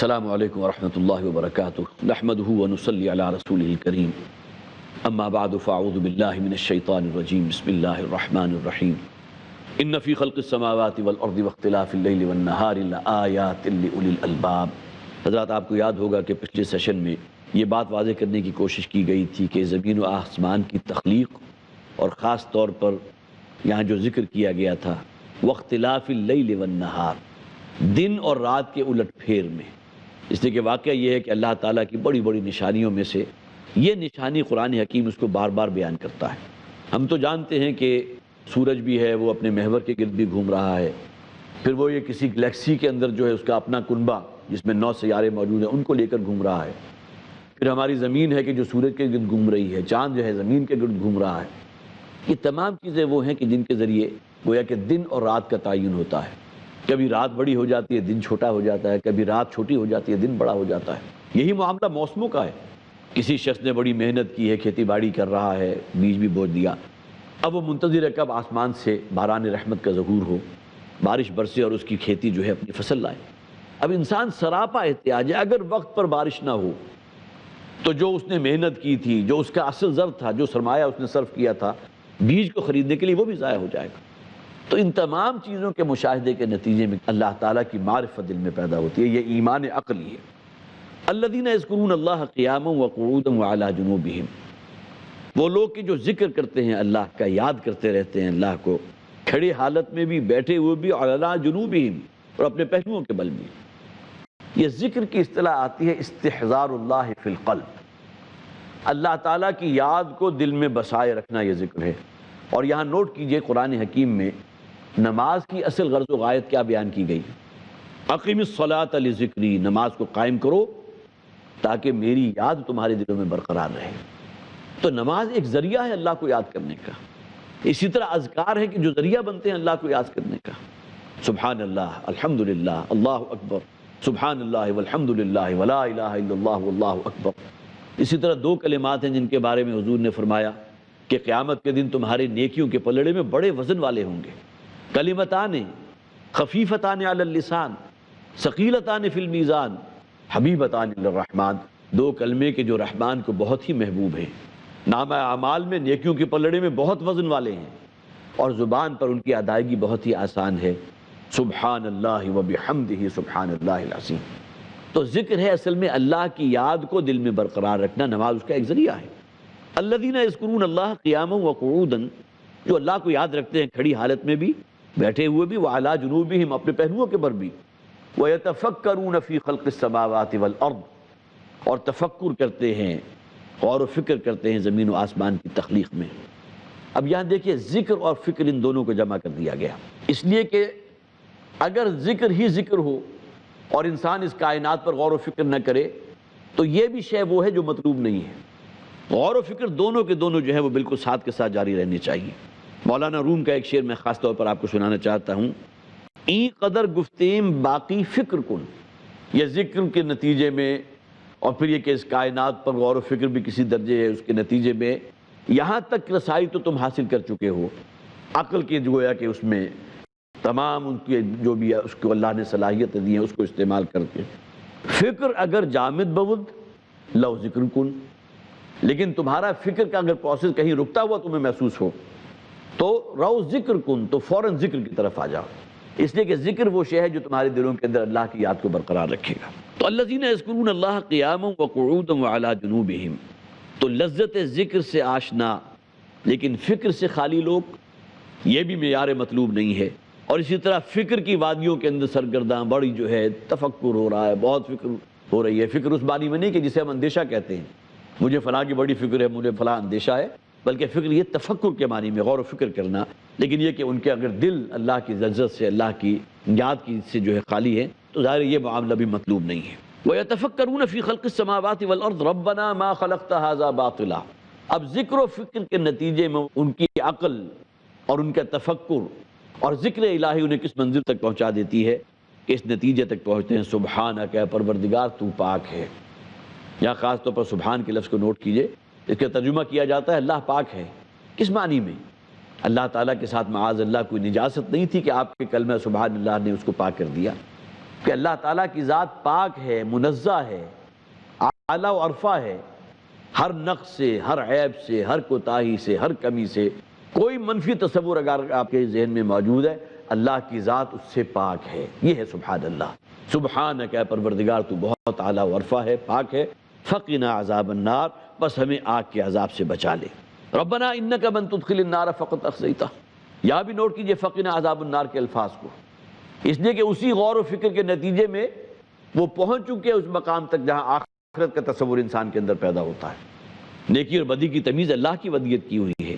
السلام علیکم ورحمۃ اللہ وبرکاتہ نحمدہ ونصلی علی رسولہ الکریم اما بعد فاعوذ باللہ من الشیطان الرجیم بسم اللہ الرحمن الرحیم ان فی خلق السماوات والارض واختلاف اللیل والنہار لآیات لأولی الالباب۔ حضرات آپ کو یاد ہوگا کہ پچھلے سیشن میں یہ بات واضح کرنے کی کوشش کی گئی تھی کہ زمین و آسمان کی تخلیق اور خاص طور پر یہاں جو ذکر کیا گیا تھا واختلاف اللیل والنہار، دن اور رات کے الٹ پھیر میں، اس لیے کہ واقعہ یہ ہے کہ اللہ تعالیٰ کی بڑی بڑی نشانیوں میں سے یہ نشانی قرآن حکیم اس کو بار بار بیان کرتا ہے۔ ہم تو جانتے ہیں کہ سورج بھی ہے وہ اپنے محور کے گرد بھی گھوم رہا ہے، پھر وہ یہ کسی گلیکسی کے اندر جو ہے اس کا اپنا کنبہ جس میں 9 سیارے موجود ہیں ان کو لے کر گھوم رہا ہے، پھر ہماری زمین ہے کہ جو سورج کے گرد گھوم رہی ہے، چاند جو ہے زمین کے گرد گھوم رہا ہے۔ یہ تمام چیزیں وہ ہیں کہ جن کے ذریعے گویا کہ دن اور رات کا تعین ہوتا ہے۔ کبھی رات بڑی ہو جاتی ہے دن چھوٹا ہو جاتا ہے، کبھی رات چھوٹی ہو جاتی ہے دن بڑا ہو جاتا ہے۔ یہی معاملہ موسموں کا ہے، کسی شخص نے بڑی محنت کی ہے، کھیتی باڑی کر رہا ہے، بیج بھی بو دیا، اب وہ منتظر ہے کب آسمان سے باران رحمت کا ظہور ہو، بارش برسے اور اس کی کھیتی جو ہے اپنی فصل لائے۔ اب انسان سراپا احتیاج ہے، اگر وقت پر بارش نہ ہو تو جو اس نے محنت کی تھی، جو اس کا اصل زر تھا، جو سرمایہ اس نے صرف کیا تھا بیج کو خریدنے کے لیے، وہ بھی ضائع ہو جائے گا۔ تو ان تمام چیزوں کے مشاہدے کے نتیجے میں اللہ تعالیٰ کی معرفت دل میں پیدا ہوتی ہے، یہ ایمان عقلی ہے۔ الذین یذکرون اللہ قیاما وقعودا وعلی جنوبہم، وہ لوگ کہ جو ذکر کرتے ہیں اللہ کا، یاد کرتے رہتے ہیں اللہ کو، کھڑی حالت میں بھی، بیٹھے ہوئے بھی، علی جنوبہم، اور اپنے پہلوؤں کے بل بھی۔ یہ ذکر کی اصطلاح آتی ہے استحضار اللہ فی القلب، اللہ تعالیٰ کی یاد کو دل میں بسائے رکھنا، یہ ذکر ہے۔ اور یہاں نوٹ کیجئے قرآن حکیم میں نماز کی اصل غرض و غایت کیا بیان کی گئی؟ اقیم الصلاۃ لذکری، نماز کو قائم کرو تاکہ میری یاد تمہارے دلوں میں برقرار رہے۔ تو نماز ایک ذریعہ ہے اللہ کو یاد کرنے کا، اسی طرح اذکار ہے کہ جو ذریعہ بنتے ہیں اللہ کو یاد کرنے کا۔ سبحان اللہ، الحمدللہ، اللہ اکبر، سبحان اللہ والحمدللہ ولا الہ الا اللہ واللہ اکبر۔ اسی طرح 2 کلمات ہیں جن کے بارے میں حضور نے فرمایا کہ قیامت کے دن تمہارے نیکیوں کے پلڑے میں بڑے وزن والے ہوں گے۔ کلمتان خفیفتان علی اللسان ثقیلتان فی المیزان حبیبتان للرحمن، 2 کلمے کے جو رحمان کو بہت ہی محبوب ہیں، نامہ اعمال میں نیکیوں کے پلڑے میں بہت وزن والے ہیں، اور زبان پر ان کی ادائیگی بہت ہی آسان ہے، سبحان اللہ وبحمدہ سبحان اللہ العظیم۔ تو ذکر ہے اصل میں اللہ کی یاد کو دل میں برقرار رکھنا، نماز اس کا ایک ذریعہ ہے۔ الذین یذکرون اللہ قیاما وقعودا، جو اللہ کو یاد رکھتے ہیں کھڑی حالت میں بھی، بیٹھے ہوئے بھی، وعلی جنوبہم، اپنے پہلوؤں کے پر بھی، ویتفکرون فی خلق السماوات والارض، اور تفکر کرتے ہیں، غور و فکر کرتے ہیں زمین و آسمان کی تخلیق میں۔ اب یہاں دیکھیے ذکر اور فکر ان دونوں کو جمع کر دیا گیا، اس لیے کہ اگر ذکر ہی ذکر ہو اور انسان اس کائنات پر غور و فکر نہ کرے تو یہ بھی شے وہ ہے جو مطلوب نہیں ہے۔ غور و فکر دونوں کے دونوں جو ہے وہ بالکل ساتھ کے ساتھ جاری رہنی چاہیے۔ مولانا روم کا ایک شعر میں خاص طور پر آپ کو سنانا چاہتا ہوں، این قدر گفتیم باقی فکر کن، یہ ذکر کے نتیجے میں، اور پھر یہ کہ اس کائنات پر غور و فکر بھی کسی درجے ہے، اس کے نتیجے میں یہاں تک رسائی تو تم حاصل کر چکے ہو، عقل کی گویا کہ اس میں تمام ان کی جو بھی اس کو اللہ نے صلاحیت دی ہیں اس کو استعمال کر کے، فکر اگر جامد بود لو ذکر کن، لیکن تمہارا فکر کا اگر پروسیس کہیں رکتا ہوا تمہیں محسوس ہو تو رو ذکر کن، تو فوراً ذکر کی طرف آ جاؤ، اس لیے کہ ذکر وہ شے ہے جو تمہارے دلوں کے اندر اللہ کی یاد کو برقرار رکھے گا۔ تو الذین یذکرون اللہ قیاما وقعودا وعلی جنوبہم، تو لذت ذکر سے آشنا لیکن فکر سے خالی لوگ، یہ بھی معیار مطلوب نہیں ہے۔ اور اسی طرح فکر کی وادیوں کے اندر سرگرداں، بڑی جو ہے تفکر ہو رہا ہے، بہت فکر ہو رہی ہے، فکر اس معنی میں نہیں کہ جسے ہم اندیشہ کہتے ہیں، مجھے فلاں کی بڑی فکر ہے، مجھے فلاں اندیشہ ہے، بلکہ فکر یہ تفکر کے معنی میں غور و فکر کرنا، لیکن یہ کہ ان کے اگر دل اللہ کی لذت سے، اللہ کی یاد کی سے جو ہے خالی ہے تو ظاہر یہ معاملہ بھی مطلوب نہیں ہے۔ وَيَتَفَكَّرُونَ فِي خَلْقِ السَّمَاوَاتِ وَالْأَرْضِ رَبَّنَا مَا خَلَقْتَ هَذَا بَاطِلًا، اب ذکر و فکر کے نتیجے میں ان کی عقل اور ان کا تفکر اور ذکر الہی انہیں کس منزل تک پہنچا دیتی ہے کہ اس نتیجے تک پہنچتے ہیں، سبحانک اے پروردگار تو پاک ہے۔ یہاں خاص طور پر سبحان کے لفظ کو نوٹ کیجئے، اس کا ترجمہ کیا جاتا ہے اللہ پاک ہے۔ کس معنی میں؟ اللہ تعالیٰ کے ساتھ معاذ اللہ کوئی نجاست نہیں تھی کہ آپ کے کلمہ سبحان اللہ نے اس کو پاک کر دیا، کہ اللہ تعالیٰ کی ذات پاک ہے، منزہ ہے، اعلیٰ و عرفہ ہے، ہر نقص سے، ہر عیب سے، ہر کوتاہی سے، ہر کمی سے کوئی منفی تصور اگر آپ کے ذہن میں موجود ہے، اللہ کی ذات اس سے پاک ہے۔ یہ ہے سبحان اللہ۔ سبحانک اے پروردگار تو بہت اعلیٰ و عرفہ ہے، پاک ہے۔ فقنا عذاب النار، بس ہمیں آگ کے عذاب سے بچا لے۔ ربنا انک من تدخل النار فقد اخزیتہ۔ یہاں بھی نوٹ کیجئے فقنا عذاب النار کے الفاظ کو، اس لیے کہ اسی غور و فکر کے نتیجے میں وہ پہنچ چکے اس مقام تک جہاں آخرت کا تصور انسان کے اندر پیدا ہوتا ہے۔ نیکی اور بدی کی تمیز اللہ کی ودیت کی ہوئی ہے،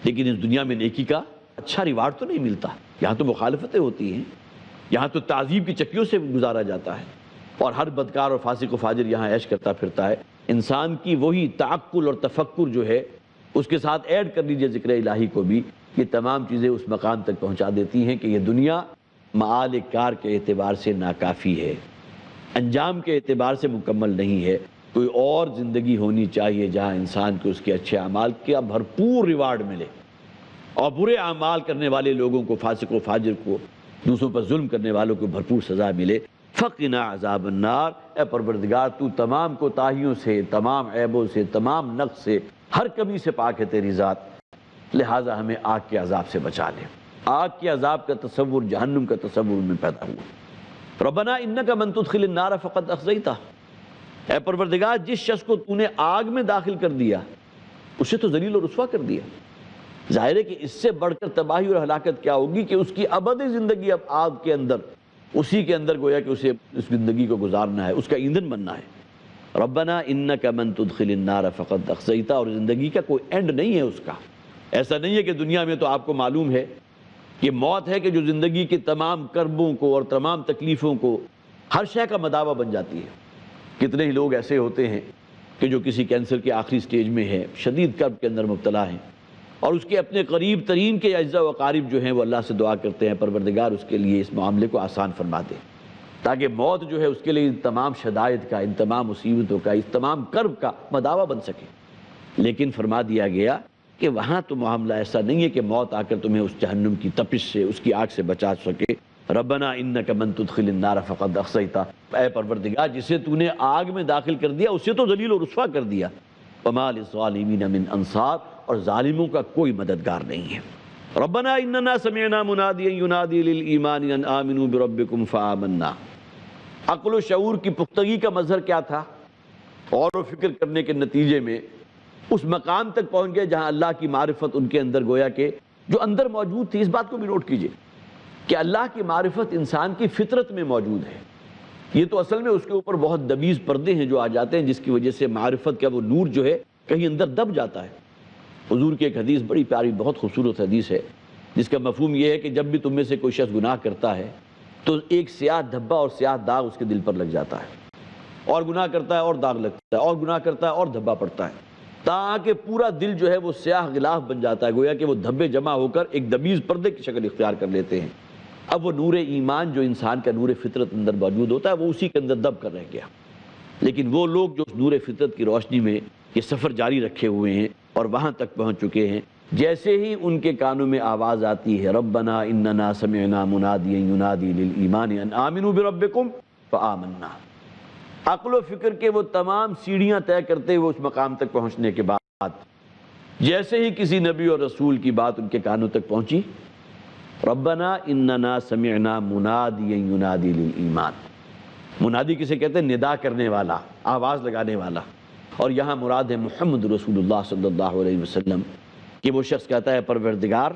لیکن اس دنیا میں نیکی کا اچھا ریوارڈ تو نہیں ملتا، یہاں تو مخالفتیں ہوتی ہیں، یہاں تو تعذیب کی چکیوں سے گزارا جاتا ہے، اور ہر بدکار اور فاسق و فاجر یہاں عیش کرتا پھرتا ہے۔ انسان کی وہی تعقل اور تفکر جو ہے اس کے ساتھ ایڈ کر لیجئے ذکر الہی کو بھی، یہ تمام چیزیں اس مقام تک پہنچا دیتی ہیں کہ یہ دنیا معال کار کے اعتبار سے ناکافی ہے، انجام کے اعتبار سے مکمل نہیں ہے۔ کوئی اور زندگی ہونی چاہیے جہاں انسان کو اس کے اچھے اعمال کا بھرپور ریوارڈ ملے، اور برے اعمال کرنے والے لوگوں کو، فاسق و فاجر کو، دوسروں پر ظلم کرنے والوں کو بھرپور سزا ملے۔ فقنا عذاب النار، اے پروردگار تو تمام کوتاہیوں سے، تمام عیبوں سے، تمام نقص سے، ہر کمی سے پاک ہے تیری ذات، لہٰذا ہمیں آگ کے عذاب سے بچا لے۔ آگ کے عذاب کا تصور جہنم کا تصور میں پیدا ہوا۔ ربنا انک من تدخل النار فقد اخزیتہ، اے پروردگار جس شخص کو تو نے آگ میں داخل کر دیا اسے تو ذلیل و رسوا کر دیا۔ ظاہر ہے کہ اس سے بڑھ کر تباہی اور ہلاکت کیا ہوگی کہ اس کی ابدی زندگی اب آگ کے اندر، اسی کے اندر گویا کہ اسے اس زندگی کو گزارنا ہے، اس کا ایندھن بننا ہے۔ ربنا انک من تدخل النار فقد اخزیتہ، اور زندگی کا کوئی اینڈ نہیں ہے اس کا۔ ایسا نہیں ہے کہ دنیا میں تو آپ کو معلوم ہے کہ موت ہے کہ جو زندگی کے تمام کربوں کو اور تمام تکلیفوں کو، ہر شے کا مداوع بن جاتی ہے۔ کتنے ہی لوگ ایسے ہوتے ہیں کہ جو کسی کینسر کے آخری سٹیج میں ہے، شدید کرب کے اندر مبتلا ہیں، اور اس کے اپنے قریب ترین کے اعزاء و اقارب جو ہیں وہ اللہ سے دعا کرتے ہیں پروردگار اس کے لیے اس معاملے کو آسان فرما دے، تاکہ موت جو ہے اس کے لیے ان تمام شدائد کا، ان تمام مصیبتوں کا، اس تمام کرب کا مداوع بن سکے۔ لیکن فرما دیا گیا کہ وہاں تو معاملہ ایسا نہیں ہے کہ موت آ کر تمہیں اس جہنم کی تپش سے، اس کی آگ سے بچا سکے۔ ربنا انک من تدخل النار فقد اخزیتہ، اے پروردگار جسے تو نے آگ میں داخل کر دیا اسے تو ذلیل و رسوا کر دیا۔ وما للظالمین من انصار، اور ظالموں کا کوئی مددگار نہیں ہے۔ ربنا اننا سمعنا منادیا ینادی للایمان ان آمنوا بربکم فآمنا۔ عقل و شعور کی پختگی کا مظہر کیا تھا؟ غور و فکر کرنے کے نتیجے میں اس مقام تک پہنچ گئے جہاں اللہ کی معرفت ان کے اندر گویا کہ جو اندر موجود تھی۔ اس بات کو بھی نوٹ کیجئے کہ اللہ کی معرفت انسان کی فطرت میں موجود ہے۔ یہ تو اصل میں اس کے اوپر بہت دبیز پردے ہیں جو آ جاتے ہیں، جس کی وجہ سے معرفت کا وہ نور جو ہے کہیں اندر دب جاتا ہے۔ حضور کی ایک حدیث بڑی پیاری، بہت خوبصورت حدیث ہے، جس کا مفہوم یہ ہے کہ جب بھی تم میں سے کوئی شخص گناہ کرتا ہے تو ایک سیاہ دھبا اور سیاہ داغ اس کے دل پر لگ جاتا ہے، اور گناہ کرتا ہے اور داغ لگتا ہے، اور گناہ کرتا ہے اور دھبا پڑتا ہے، تاکہ پورا دل جو ہے وہ سیاہ غلاف بن جاتا ہے، گویا کہ وہ دھبے جمع ہو کر ایک دبیز پردے کی شکل اختیار کر لیتے ہیں۔ اب وہ نور ایمان جو انسان کا نور فطرت اندر موجود ہوتا ہے وہ اسی کے اندر دب کر رہ گیا۔ لیکن وہ لوگ جو اس نور فطرت کی روشنی میں یہ سفر جاری رکھے ہوئے ہیں اور وہاں تک پہنچ چکے ہیں، جیسے ہی ان کے کانوں میں آواز آتی ہے ربنا اننا سمعنا منادیا ینادی للایمان ان آمنوا بربکم فآمنا، عقل و فکر کے وہ تمام سیڑھیاں طے کرتے ہوئے اس مقام تک پہنچنے کے بعد جیسے ہی کسی نبی اور رسول کی بات ان کے کانوں تک پہنچی، ربنا اننا سمعنا منادیا ینادی للایمان۔ منادی کسے کہتے ہیں؟ ندا کرنے والا، آواز لگانے والا، اور یہاں مراد ہے محمد رسول اللہ صلی اللہ علیہ وسلم، کہ وہ شخص کہتا ہے پروردگار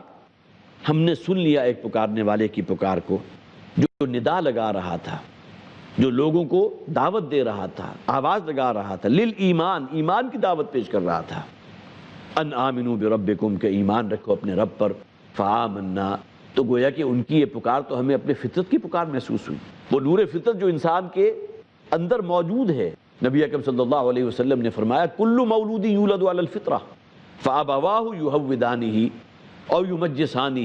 ہم نے سن لیا ایک پکارنے والے کی پکار کو، جو ندا لگا رہا تھا، جو لوگوں کو دعوت دے رہا تھا، آواز لگا رہا تھا، للایمان، ایمان کی دعوت پیش کر رہا تھا، ان آمنوا بربکم، کہ ایمان رکھو اپنے رب پر، فآمنا، تو گویا کہ ان کی یہ پکار تو ہمیں اپنے فطرت کی پکار محسوس ہوئی، وہ نور فطرت جو انسان کے اندر موجود ہے۔ نبی اکرم صلی اللہ علیہ وسلم نے فرمایا کل مولود یولد علی الفطرہ فابواہ یہودانہ او یمجسانہ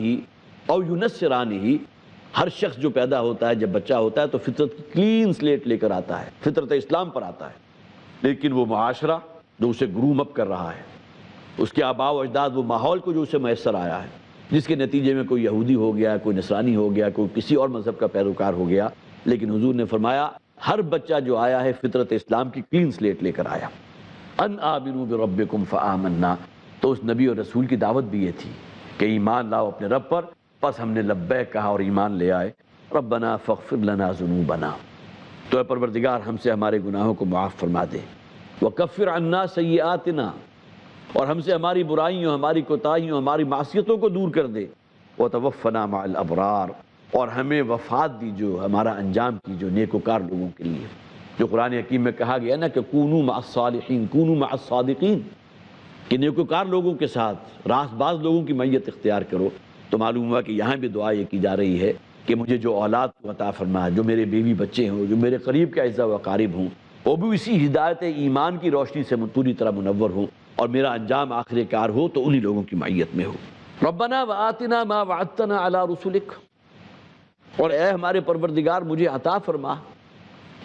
او ینصرانہ، ہر شخص جو پیدا ہوتا ہے، جب بچہ ہوتا ہے تو فطرت کی کلین سلیٹ لے کر آتا ہے، فطرت اسلام پر آتا ہے، لیکن وہ معاشرہ جو اسے گروم اپ کر رہا ہے، اس کے آباء و اجداد، وہ ماحول کو جو اسے میسر آیا ہے، جس کے نتیجے میں کوئی یہودی ہو گیا، کوئی نصرانی ہو گیا، کوئی کسی اور مذہب کا پیروکار ہو گیا، لیکن حضور نے فرمایا ہر بچہ جو آیا ہے فطرت اسلام کی کلین سلیٹ لے کر آیا. ان آمنوا بربکم فآمنا، تو اس نبی اور رسول کی دعوت بھی یہ تھی کہ ایمان لاؤ اپنے رب پر. پس ہم نے لبیک کہا اور ایمان لے آئے. ربنا فاغفر لنا ذنوبنا، تو اے پروردگار ہم سے ہمارے گناہوں کو معاف فرما دے. وکفر عنا سیئاتنا، اور ہم سے ہماری برائیوں، ہماری کوتاہیوں، ہماری معصیتوں کو دور کر دے. وتوفنا مع الابرار، اور ہمیں وفات دی جو ہمارا انجام کی جو نیکوکار لوگوں کے لیے، جو قرآن حکیم میں کہا گیا نا کہ کونوا مع الصالحین، کونوا مع الصادقین، کہ نیکوکار لوگوں کے ساتھ راست باز لوگوں کی معیت اختیار کرو. تو معلوم ہوا کہ یہاں بھی دعا یہ کی جا رہی ہے کہ مجھے جو اولاد کو عطا فرما، جو میرے بیوی بچے ہوں، جو میرے قریب کے اعزاء و اقارب ہوں، وہ بھی اسی ہدایت ایمان کی روشنی سے پوری طرح منور ہوں، اور میرا انجام آخر کار ہو تو انہی لوگوں کی معیت میں ہو. ربنا وآتنا ما وعدتنا علی رسلک، اور اے ہمارے پروردگار مجھے عطا فرما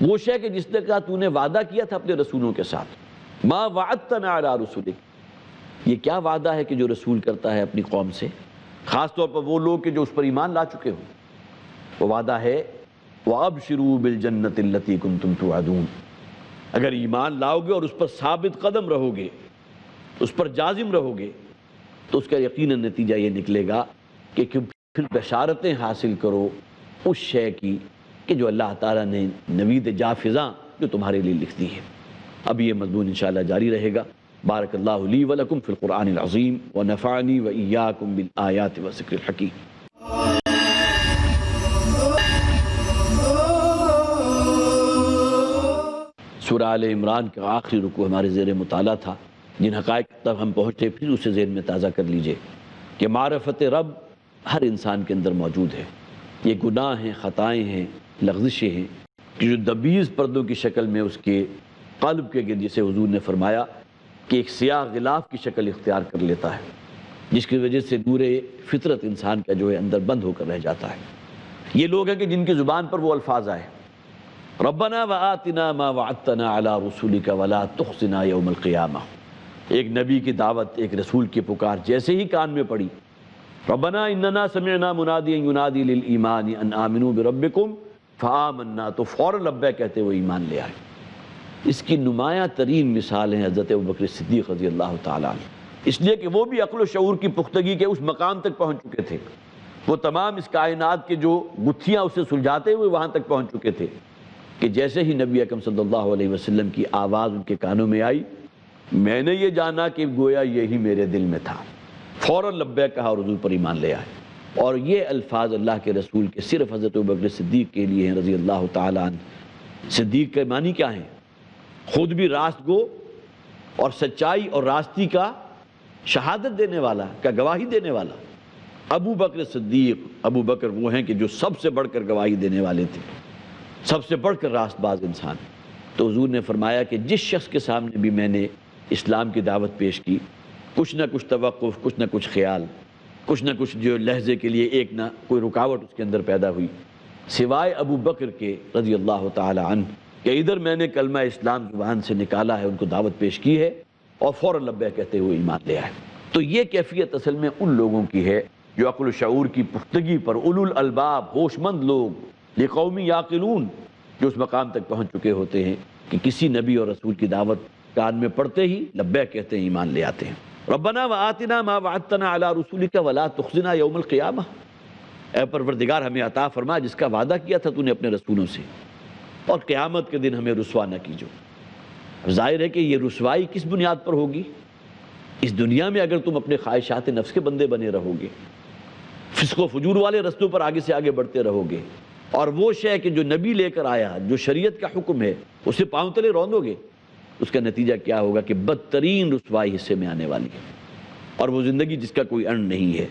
وہ شے کہ جس نے کہا تو نے وعدہ کیا تھا اپنے رسولوں کے ساتھ. ما وعدتنا علی رسلک، یہ کیا وعدہ ہے کہ جو رسول کرتا ہے اپنی قوم سے، خاص طور پر وہ لوگ کہ جو اس پر ایمان لا چکے ہوں. وہ وعدہ ہے وَأَبْشِرُوا بِالْجَنَّةِ الَّتِي كُنْتُمْ تُوعَدُونَ، اگر ایمان لاؤ گے اور اس پر ثابت قدم رہو گے، اس پر جازم رہو گے، تو اس کا یقیناً نتیجہ یہ نکلے گا کہ پھر بشارتیں حاصل کرو اس شے کی کہ جو اللہ تعالیٰ نے نوید جا فضاں جو تمہارے لیے لکھ دی ہے. اب یہ مضمون انشاءاللہ جاری رہے گا. بارک اللہ لی ولکم فی القرآن العظیم ونفعنی وإیاکم بالآیات والذکر الحکیم. سورہ آل عمران کا آخری رکوع ہمارے زیر مطالعہ تھا. جن حقائق تک ہم پہنچے پھر اسے ذہن میں تازہ کر لیجئے کہ معرفت رب ہر انسان کے اندر موجود ہے. یہ گناہ ہیں، خطائیں ہیں، لغزشیں ہیں کہ جو دبیز پردوں کی شکل میں اس کے قلب کے گرد، جسے حضور نے فرمایا کہ ایک سیاہ غلاف کی شکل اختیار کر لیتا ہے، جس کی وجہ سے نور فطرت انسان کا جو ہے اندر بند ہو کر رہ جاتا ہے. یہ لوگ ہیں کہ جن کی زبان پر وہ الفاظ آئے ربنا وآتنا ما وعدتنا علی رسولک ولا تخزنا یوم القیامہ. ایک نبی کی دعوت، ایک رسول کی پکار جیسے ہی کان میں پڑی، ربنا اننا سمعنا منادیا ینادی للایمان ان آمنوا بربکم فآمنا، تو فوراً لبیک کہتے ہوئے ایمان لے آئے. اس کی نمایاں ترین مثال ہیں حضرت ابوبکر صدیق رضی اللہ تعالیٰ عنہ، اس لیے کہ وہ بھی عقل و شعور کی پختگی کے اس مقام تک پہنچ چکے تھے. وہ تمام اس کائنات کے جو گتھیاں اسے سلجھاتے ہوئے وہاں تک پہنچ چکے تھے کہ جیسے ہی نبی اکرم صلی اللہ علیہ وسلم کی آواز ان کے کانوں میں آئی، میں نے یہ جانا کہ گویا یہی میرے دل میں تھا. فوراً لبیک کہا اور حضور پر ایمان لے آئے. اور یہ الفاظ اللہ کے رسول کے صرف حضرت ابوبکر صدیق کے لیے ہیں رضی اللہ تعالیٰ عنہ. صدیق کے معنی کیا ہیں؟ خود بھی راست گو اور سچائی اور راستی کا شہادت دینے والا، کا گواہی دینے والا. ابو بکر صدیق، ابو بکر وہ ہیں کہ جو سب سے بڑھ کر گواہی دینے والے تھے، سب سے بڑھ کر راست باز انسان. تو حضور نے فرمایا کہ جس شخص کے سامنے بھی میں نے اسلام کی دعوت پیش کی، کچھ نہ کچھ توقف، کچھ نہ کچھ خیال، کچھ نہ کچھ جو لہجے کے لیے ایک نہ کوئی رکاوٹ اس کے اندر پیدا ہوئی، سوائے ابو بکر کے رضی اللہ تعالی عنہ کہ ادھر میں نے کلمہ اسلام زبان سے نکالا ہے، ان کو دعوت پیش کی ہے اور فوراً لبیک کہتے ہوئے ایمان لے آئے. تو یہ کیفیت اصل میں ان لوگوں کی ہے جو عقل و شعور کی پختگی پر، اولو الالباب، ہوش مند لوگ، لقوم یعقلون، جو اس مقام تک پہنچ چکے ہوتے ہیں کہ کسی نبی اور رسول کی دعوت کان میں پڑتے ہی لبیک کہتے ہیں، ایمان لے آتے ہیں. ربنا وآتنا ما وعدتنا علی رسولک ولا تخزنا یوم القیامہ، اے پروردگار ہمیں عطا فرما جس کا وعدہ کیا تھا تو نے اپنے رسولوں سے، اور قیامت کے دن ہمیں رسوا نہ کیجو. اب ظاہر ہے کہ یہ رسوائی کس بنیاد پر ہوگی؟ اس دنیا میں اگر تم اپنے خواہشات نفس کے بندے بنے رہو گے، فسق و فجور والے رستوں پر آگے سے آگے بڑھتے رہو گے، اور وہ شے کہ جو نبی لے کر آیا، جو شریعت کا حکم ہے، اسے پاؤں تلے روندو گے، اس کا نتیجہ کیا ہوگا کہ بدترین رسوائی حصے میں آنے والی ہے، اور وہ زندگی جس کا کوئی اینڈ نہیں ہے.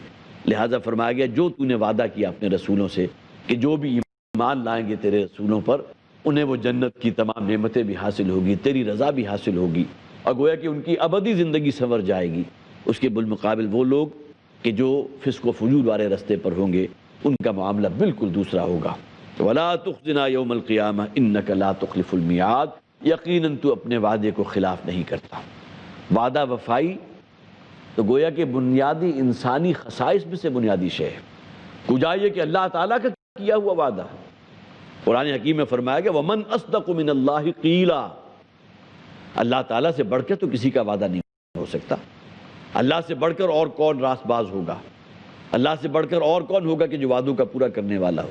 لہٰذا فرمایا گیا جو تو نے وعدہ کیا اپنے رسولوں سے کہ جو بھی ایمان لائیں گے تیرے رسولوں پر، انہیں وہ جنت کی تمام نعمتیں بھی حاصل ہوگی، تیری رضا بھی حاصل ہوگی، اور گویا کہ ان کی ابدی زندگی سنور جائے گی. اس کے بالمقابل وہ لوگ کہ جو فسق و فجور والے رستے پر ہوں گے، ان کا معاملہ بالکل دوسرا ہوگا. وَلَا تُخْزِنَا يَوْمَ الْقِيَامَةِ إِنَّكَ لَا تُخْلِفُ الْمِيعَادَ، یقیناً تو اپنے وعدے کو خلاف نہیں کرتا. وعدہ وفائی تو گویا کہ بنیادی انسانی خصائص میں سے بنیادی شے ہے. کجا یہ کہ اللہ تعالیٰ کا کیا ہوا وعدہ، قرآن حکیم میں فرمایا کہ وَمَنْ أَصْدَقُ مِنَ اللَّهِ قِيلًا، اللہ تعالیٰ سے بڑھ کر تو کسی کا وعدہ نہیں ہو سکتا۔ اللہ سے بڑھ کر اور کون راست باز ہوگا؟ اللہ سے بڑھ کر اور کون ہوگا کہ جو وعدوں کا پورا کرنے والا ہو؟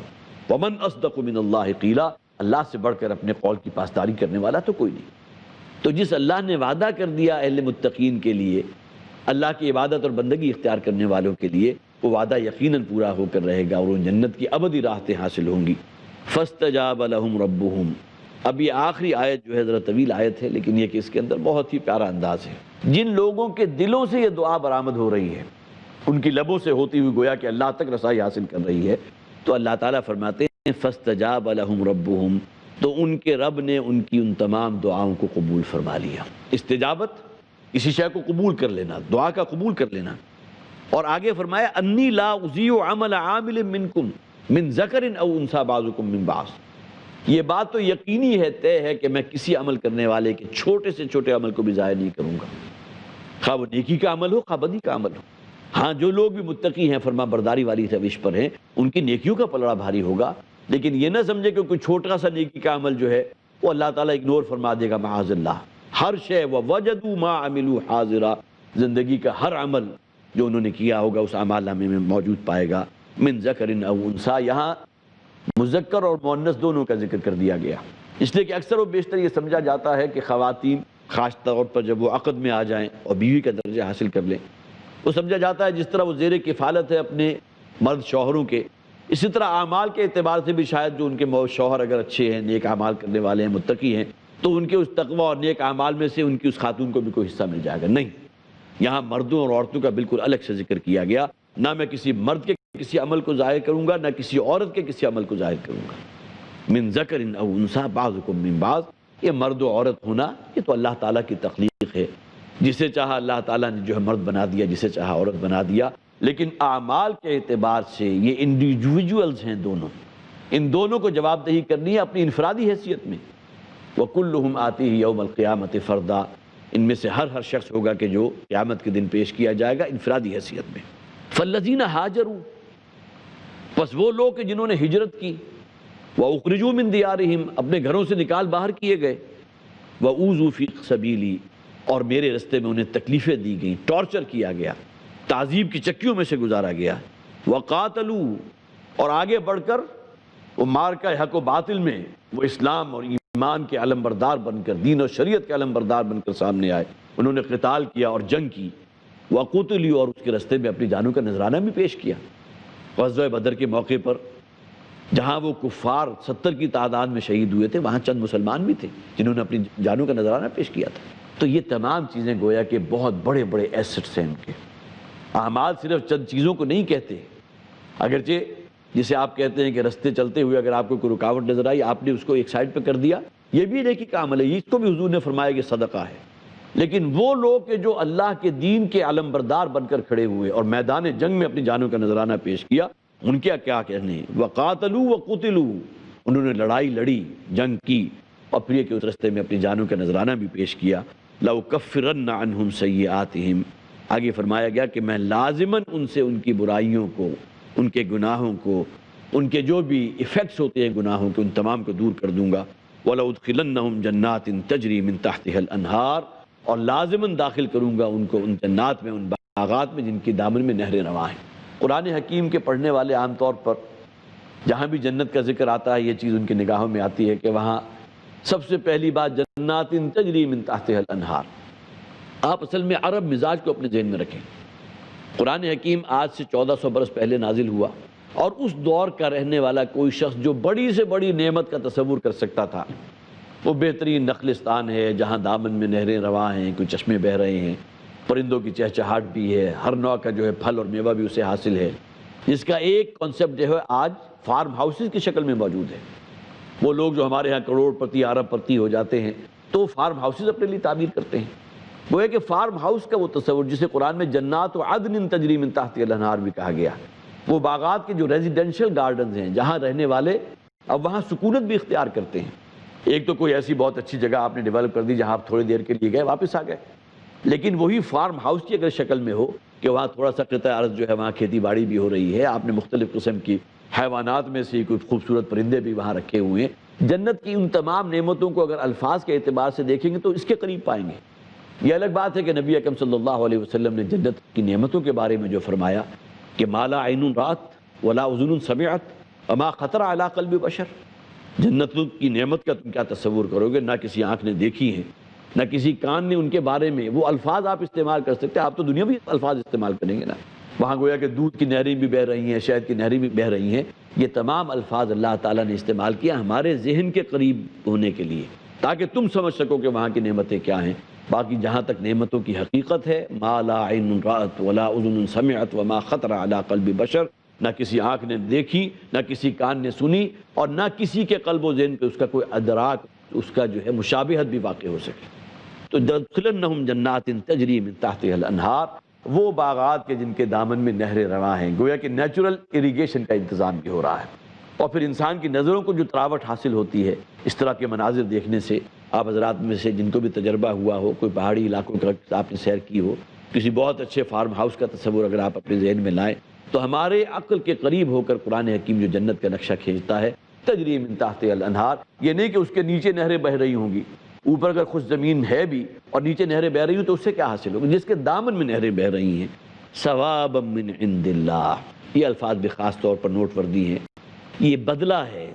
وَمَنْ أَصْدَقُ مِنَ اللَّهِ قِيلًا، اللہ سے بڑھ کر اپنے قول کی پاسداری کرنے والا تو کوئی نہیں۔ تو جس اللہ نے وعدہ کر دیا اہل متقین کے لیے، اللہ کی عبادت اور بندگی اختیار کرنے والوں کے لیے، وہ وعدہ یقیناً پورا ہو کر رہے گا اور ان جنت کی ابدی راحتیں حاصل ہوں گی۔ فَاسْتَجَابَ لَهُمْ رَبُّهُمْ، اب یہ آخری آیت جو ہے ذرا طویل آیت ہے، لیکن یہ کہ اس کے اندر بہت ہی پیارا انداز ہے۔ جن لوگوں کے دلوں سے یہ دعا برآمد ہو رہی ہے، ان کی لبوں سے ہوتی ہوئی گویا کہ اللہ تک رسائی حاصل کر رہی ہے، تو اللہ تعالیٰ فرماتے ہیں فَاسْتَجَابَ لَهُمْ رَبُّهُمْ، تو ان کے رب نے ان کی ان تمام دعاؤں کو قبول فرما لیا۔ استجابت کسی شے کو قبول کر لینا، دعا کا قبول کر لینا۔ اور آگے فرمایا انی لا اضیع عمل عامل منکم من ذکر او انثی بعضکم من بعض، یہ بات تو یقینی ہے، طے ہے کہ میں کسی عمل کرنے والے کے چھوٹے سے چھوٹے عمل کو بھی ضائع نہیں کروں گا، خواہ وہ نیکی کا عمل ہو خواہ بدی کا عمل ہو۔ ہاں جو لوگ بھی متقی ہیں، فرما برداری والی روش پر ہیں، ان کی نیکیوں کا پلڑا بھاری ہوگا، لیکن یہ نہ سمجھے کہ کوئی چھوٹا سا نیکی کا عمل جو ہے وہ اللہ تعالیٰ اگنور فرما دے گا، معاذ اللہ۔ ہر شے وَوَجَدُوا مَا عَمِلُوا حاضرا، زندگی کا ہر عمل جو انہوں نے کیا ہوگا اس اعمال نامے میں موجود پائے گا۔ من ذکر او انثی، یہاں مذکر اور مؤنث دونوں کا ذکر کر دیا گیا، اس لیے کہ اکثر و بیشتر یہ سمجھا جاتا ہے کہ خواتین خاص طور پر جب وہ عقد میں آ جائیں اور بیوی کا درجہ حاصل کر لیں، وہ سمجھا جاتا ہے جس طرح وہ زیر کفالت ہے اپنے مرد شوہروں کے، اسی طرح اعمال کے اعتبار سے بھی شاید جو ان کے شوہر اگر اچھے ہیں، نیک اعمال کرنے والے ہیں، متقی ہیں، تو ان کے اس تقوی اور نیک اعمال میں سے ان کی اس خاتون کو بھی کوئی حصہ مل جائے گا۔ نہیں، یہاں مردوں اور عورتوں کا بالکل الگ سے ذکر کیا گیا، نہ میں کسی مرد کے کسی عمل کو ظاہر کروں گا، نہ کسی عورت کے کسی عمل کو ظاہر کروں گا۔ من ذکر او انثی بعضکم من بعض، یہ مرد و عورت ہونا یہ تو اللہ تعالیٰ کی تخلیق ہے، جسے چاہا اللہ تعالیٰ نے جو ہے مرد بنا دیا، جسے چاہا عورت بنا دیا، لیکن اعمال کے اعتبار سے یہ انڈیویجولز ہیں دونوں، ان دونوں کو جواب دہی کرنی ہے اپنی انفرادی حیثیت میں۔ وَكُلُّهُمْ آتِيهِ يَوْمَ الْقِيَامَةِ فَرْدًا، ان میں سے ہر شخص ہوگا کہ جو قیامت کے دن پیش کیا جائے گا انفرادی حیثیت میں۔ فَالَّذِينَ هَاجَرُوا، پس وہ لوگ کہ جنہوں نے ہجرت کی، وَأُخْرِجُوا مِن دِيَارِهِمْ، اپنے گھروں سے نکال باہر کیے گئے، وَأُوذُوا فِي سَبِيلِي، اور میرے رستے میں انہیں تکلیفیں دی گئیں، ٹارچر کیا گیا، تعذیب کی چکیوں میں سے گزارا گیا، وَقَاتَلُوا، اور آگے بڑھ کر وہ مارکہ حق و باطل میں وہ اسلام اور ایمان کے علمبردار بن کر، دین اور شریعت کے علمبردار بن کر سامنے آئے، انہوں نے قتال کیا اور جنگ کی، وَقُتِلُوا، اور اس کے رستے میں اپنی جانوں کا نذرانہ بھی پیش کیا۔ غزوہ بدر کے موقع پر جہاں وہ کفار 70 کی تعداد میں شہید ہوئے تھے، وہاں چند مسلمان بھی تھے جنہوں نے اپنی جانوں کا نذرانہ پیش کیا تھا۔ تو یہ تمام چیزیں گویا کہ بہت بڑے بڑے ایسٹس ہیں ان کے۔ اعمال صرف چند چیزوں کو نہیں کہتے، اگرچہ جسے آپ کہتے ہیں کہ رستے چلتے ہوئے اگر آپ کو کوئی رکاوٹ نظر آئی، آپ نے اس کو ایک سائڈ پہ کر دیا، یہ بھی نیکی کا عمل ہے، اس کو بھی حضور نے فرمایا کہ صدقہ ہے۔ لیکن وہ لوگ کہ جو اللہ کے دین کے علمبردار بن کر کھڑے ہوئے اور میدان جنگ میں اپنی جانوں کا نذرانہ پیش کیا، ان کے کیا کہنے، وَقَاتَلُوا وَقُتِلُوا، انہوں نے لڑائی لڑی، جنگ کی، اور پھر یہ کہ اس رستے میں اپنی جانوں کا نذرانہ بھی پیش کیا۔ لَأُكَفِّرَنَّ عَنْهُمْ سَيِّئَاتِهِمْ، آگے فرمایا گیا کہ میں لازماً ان سے ان کی برائیوں کو، ان کے گناہوں کو، ان کے جو بھی ایفیکٹس ہوتے ہیں گناہوں کے، ان تمام کو دور کر دوں گا۔ وَلَأُدْخِلَنَّهُمْ جَنَّاتٍ تَجْرِي مِن تَحْتِهَا الْأَنْهَارُ، اور لازماً داخل کروں گا ان کو ان جنات میں، ان باغات میں جن کی دامن میں نہریں رواں ہیں۔ قرآن حکیم کے پڑھنے والے عام طور پر جہاں بھی جنت کا ذکر آتا ہے، یہ چیز ان کی نگاہوں میں آتی ہے کہ وہاں سب سے پہلی بات جنات تجری من تحتها الانہار۔ آپ اصل میں عرب مزاج کو اپنے ذہن میں رکھیں۔ قرآن حکیم آج سے 1400 برس پہلے نازل ہوا، اور اس دور کا رہنے والا کوئی شخص جو بڑی سے بڑی نعمت کا تصور کر سکتا تھا، وہ بہترین نخلستان ہے جہاں دامن میں نہریں رواں ہیں، کوئی چشمے بہہ رہے ہیں، پرندوں کی چہچہاٹ بھی ہے، ہر نوع کا جو ہے پھل اور میوہ بھی اسے حاصل ہے، جس کا ایک کانسیپٹ جو ہے آج فارم ہاؤسز کی شکل میں موجود ہے۔ وہ لوگ جو ہمارے ہاں کروڑ پتی ارب پتی ہو جاتے ہیں تو فارم ہاؤسز اپنے لیے تعمیر کرتے ہیں۔ وہ ہے کہ فارم ہاؤس کا وہ تصور جسے قرآن میں جنات و عدن تجری من تحتها الانہار بھی کہا گیا، وہ باغات کے جو ریزیڈینشل گارڈنز ہیں جہاں رہنے والے اب وہاں سکونت بھی اختیار کرتے ہیں۔ ایک تو کوئی ایسی بہت اچھی جگہ آپ نے ڈیولپ کر دی جہاں آپ تھوڑی دیر کے لیے گئے واپس آ گئے، لیکن وہی فارم ہاؤس کی اگر شکل میں ہو کہ وہاں تھوڑا سا قطع ارض جو ہے وہاں کھیتی باڑی بھی ہو رہی ہے، آپ نے مختلف قسم کی حیوانات میں سے کوئی خوبصورت پرندے بھی وہاں رکھے ہوئے ہیں۔ جنت کی ان تمام نعمتوں کو اگر الفاظ کے اعتبار سے دیکھیں گے تو اس کے قریب پائیں گے۔ یہ الگ بات ہے کہ نبی اکرم صلی اللہ علیہ وسلم نے جنت کی نعمتوں کے بارے میں جو فرمایا کہ ما لا عین رات ولا اذن سمعت وما خطر علی قلب بشر، جنتوں کی نعمت کا تم کیا تصور کرو گے، نہ کسی آنکھ نے دیکھی ہیں نہ کسی کان نے ان کے بارے میں، وہ الفاظ آپ استعمال کر سکتے ہیں، آپ تو دنیا بھی الفاظ استعمال کریں گے نا، وہاں گویا کہ دودھ کی نہریں بھی بہہ رہی ہیں، شہد کی نہریں بھی بہہ رہی ہیں، یہ تمام الفاظ اللہ تعالیٰ نے استعمال کیا ہمارے ذہن کے قریب ہونے کے لیے، تاکہ تم سمجھ سکو کہ وہاں کی نعمتیں کیا ہیں۔ باقی جہاں تک نعمتوں کی حقیقت ہے، ما لا عین رأت ولا اذن سمعت وما خطر علی قلب بشر، نہ کسی آنکھ نے دیکھی نہ کسی کان نے سنی اور نہ کسی کے قلب و ذہن پہ اس کا کوئی ادراک، اس کا جو ہے مشابہت بھی واقع ہو سکے۔ تو دخلنہم جنات تجری من تحتها الانہار، وہ باغات کے جن کے دامن میں نہریں رواں ہیں، گویا کہ نیچرل اریگیشن کا انتظام بھی ہو رہا ہے، اور پھر انسان کی نظروں کو جو تراوٹ حاصل ہوتی ہے اس طرح کے مناظر دیکھنے سے۔ آپ حضرات میں سے جن کو بھی تجربہ ہوا ہو، کوئی پہاڑی علاقوں کا آپ نے سیر کی ہو، کسی بہت اچھے فارم ہاؤس کا تصور اگر آپ اپنے ذہن میں لائیں تو ہمارے عقل کے قریب ہو کر قرآن حکیم جو جنت کا نقشہ کھینچتا ہے، تجری من تحتها الانہار، یہ نہیں کہ اس کے نیچے نہریں بہہ رہی ہوں گی، اوپر اگر خشک زمین ہے بھی اور نیچے نہریں بہہ رہی ہوں تو اس سے کیا حاصل ہوگا، جس کے دامن میں نہریں بہہ رہی ہیں، ثوابا من عند اللہ، یہ الفاظ بھی خاص طور پر نوٹ وردی ہیں، یہ بدلہ ہے۔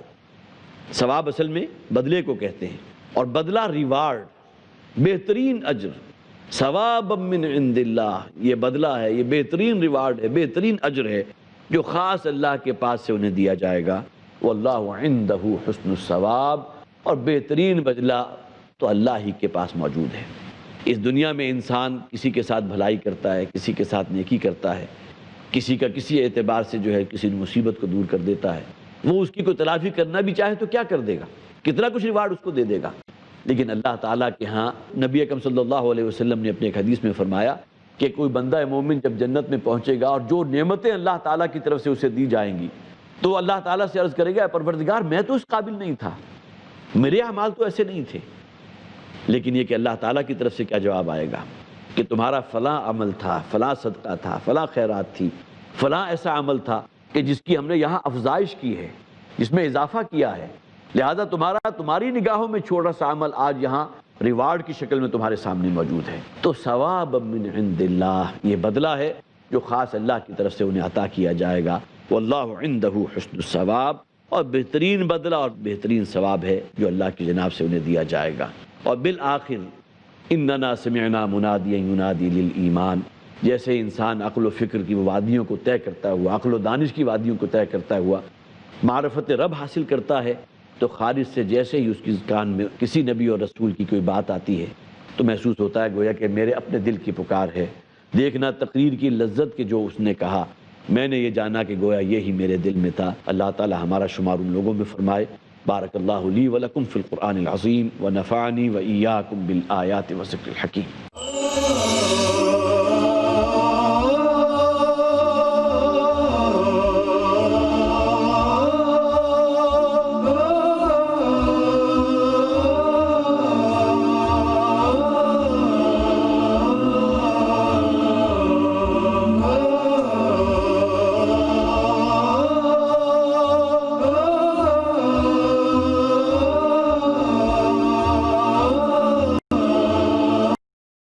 ثواب اصل میں بدلے کو کہتے ہیں، اور بدلہ ریوارڈ، بہترین اجر، ثوابا من عند اللہ، یہ بدلہ ہے، یہ بہترین ریوارڈ ہے، بہترین اجر ہے جو خاص اللہ کے پاس سے انہیں دیا جائے گا۔ واللہ عندہ حسن الثواب، اور بہترین بدلہ تو اللہ ہی کے پاس موجود ہے۔ اس دنیا میں انسان کسی کے ساتھ بھلائی کرتا ہے، کسی کے ساتھ نیکی کرتا ہے، کسی کا کسی اعتبار سے جو ہے کسی مصیبت کو دور کر دیتا ہے، وہ اس کی کوئی تلافی کرنا بھی چاہے تو کیا کر دے گا، کتنا کچھ ریوارڈ اس کو دے دے گا، لیکن اللہ تعالیٰ کے ہاں نبی اکرم صلی اللہ علیہ وسلم نے اپنے ایک حدیث میں فرمایا کہ کوئی بندہ مومن جب جنت میں پہنچے گا اور جو نعمتیں اللہ تعالیٰ کی طرف سے اسے دی جائیں گی تو اللہ تعالیٰ سے عرض کرے گا، اے پروردگار میں تو اس قابل نہیں تھا، میرے اعمال تو ایسے نہیں تھے، لیکن یہ کہ اللہ تعالیٰ کی طرف سے کیا جواب آئے گا کہ تمہارا فلاں عمل تھا، فلاں صدقہ تھا، فلاں خیرات تھی، فلاں ایسا عمل تھا کہ جس کی ہم نے یہاں افزائش کی ہے، جس میں اضافہ کیا ہے، لہذا تمہاری نگاہوں میں چھوٹا سا عمل آج یہاں ریوارڈ کی شکل میں تمہارے سامنے موجود ہے۔ تو ثواب من عند اللہ، یہ بدلہ ہے جو خاص اللہ کی طرف سے انہیں عطا کیا جائے گا۔ واللہ عندہ حسن الثواب، اور بہترین بدلہ اور بہترین ثواب ہے جو اللہ کی جناب سے انہیں دیا جائے گا۔ اور بالآخر اننا سمعنا منادیا ینادی للایمان، جیسے انسان عقل و فکر کی وادیوں کو طے کرتا ہوا، عقل و دانش کی وادیوں کو طے کرتا ہوا معرفت رب حاصل کرتا ہے، تو خارج سے جیسے ہی اس کی کان میں کسی نبی اور رسول کی کوئی بات آتی ہے تو محسوس ہوتا ہے گویا کہ میرے اپنے دل کی پکار ہے۔ دیکھنا تقریر کی لذت کے جو اس نے کہا، میں نے یہ جانا کہ گویا یہی میرے دل میں تھا۔ اللہ تعالی ہمارا شمار ان لوگوں میں فرمائے۔ بارک اللہ لی ولکم فی القرآن العظیم ونفعنی وإیاکم بالآیات والذکر الحکیم۔